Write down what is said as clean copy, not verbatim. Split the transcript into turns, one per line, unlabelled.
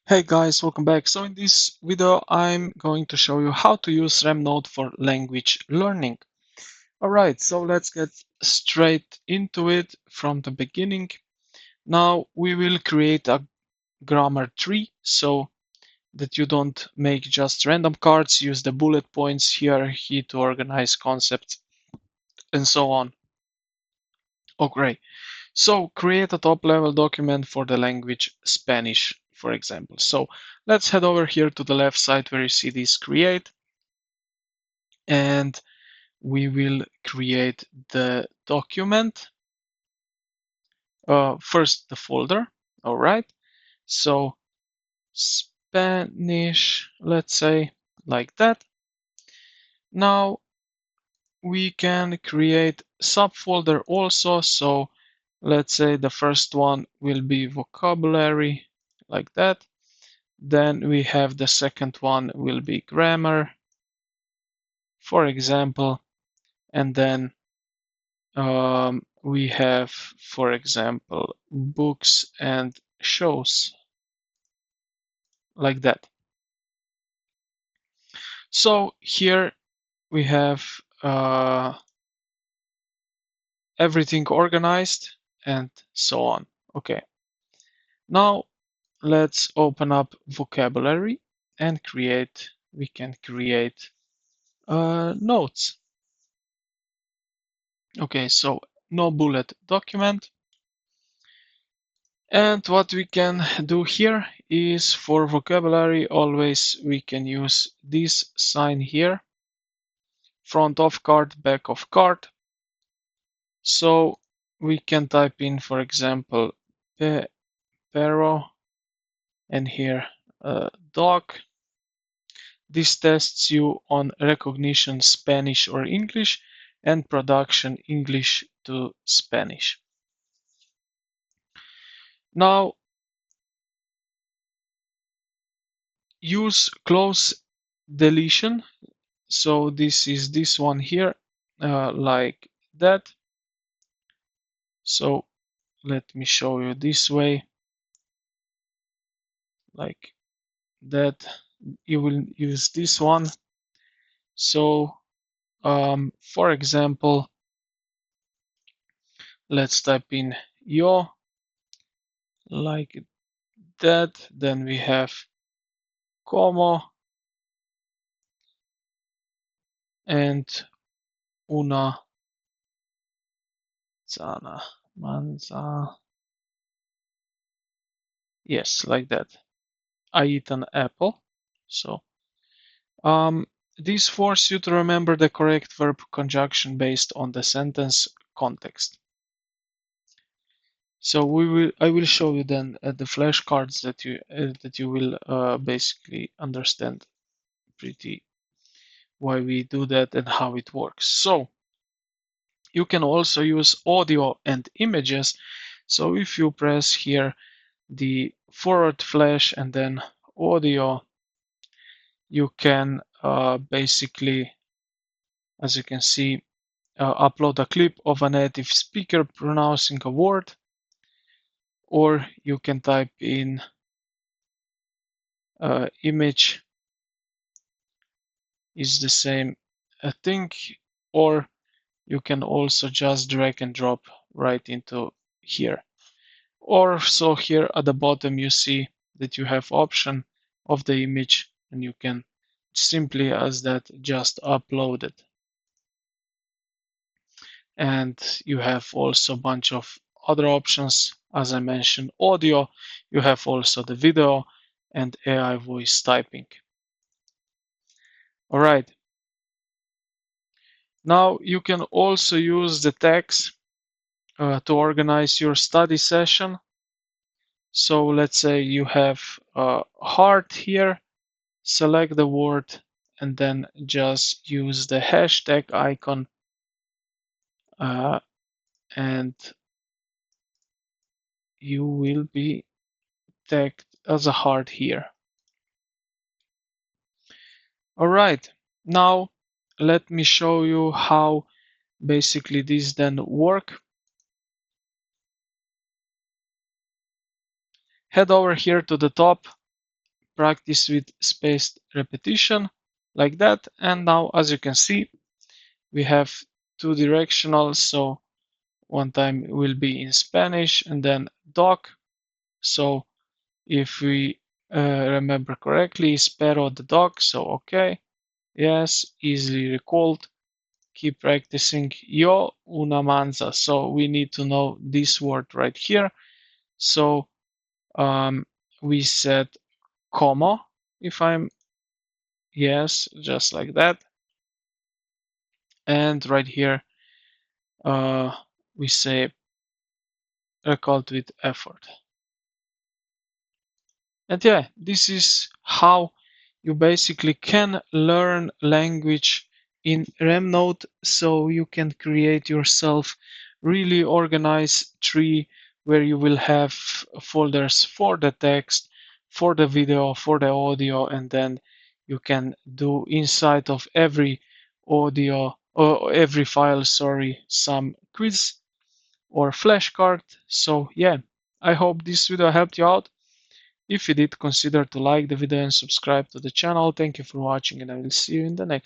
Hey guys, welcome back. So in this video, I'm going to show you how to use RemNote for language learning. Alright, so let's get straight into it from the beginning. Now we will create a grammar tree so that you don't make just random cards, use the bullet points here to organize concepts and so on. Okay, so create a top level document for the language Spanish, for example. So let's head over here to the left side where you see this create, and we will create the document. First the folder. All right. So Spanish, let's say like that. Now we can create subfolder also. So let's say the first one will be vocabulary, like that. Then we have the second one will be grammar, for example, and then we have, for example, books and shows, like that. So here we have everything organized and so on. Okay. Now let's open up vocabulary and we can create notes. Okay, so no bullet document. And what we can do here is for vocabulary, always we can use this sign here, front of card, back of card. So we can type in, for example, pero, and here dog. This tests you on recognition Spanish or English and production English to Spanish. Now use close deletion. So this is this one here, like that. So let me show you this way, like that. You will use this one. So for example, let's type in yo, like that. Then we have como and una zana manza. Yes, like that. I eat an apple. So these force you to remember the correct verb conjunction based on the sentence context. So I will show you then the flashcards that you will basically understand pretty why we do that and how it works. So you can also use audio and images. So if you press here the forward flash and then audio, you can basically, as you can see, upload a clip of a native speaker pronouncing a word, or you can type in image is the same thing, or you can also just drag and drop right into here. Or so here at the bottom you see that you have option of the image, and you can simply as that just upload it. And you have also a bunch of other options. As I mentioned, audio, you have also the video and AI voice typing. All right. Now you can also use the tags to organize your study session. So let's say you have a heart here, select the word, and then just use the hashtag icon and you will be tagged as a heart here. All right, now let me show you how basically these then work. Head over here to the top practice with spaced repetition like that. And now, as you can see, we have two directionals. So one time will be in Spanish and then doc. So if we remember correctly, espero the dog. So okay, yes, easily recalled. Keep practicing. Yo una manza. So we need to know this word right here. So we said como, if I'm, yes, just like that. And right here, we say recalled with effort. And yeah, this is how you basically can learn language in RemNote, so you can create yourself really organized tree where you will have folders for the text, for the video, for the audio, and then you can do inside of every audio or every file, sorry, some quiz or flashcard. So yeah, I hope this video helped you out. If you did, consider to like the video and subscribe to the channel. Thank you for watching, and I will see you in the next.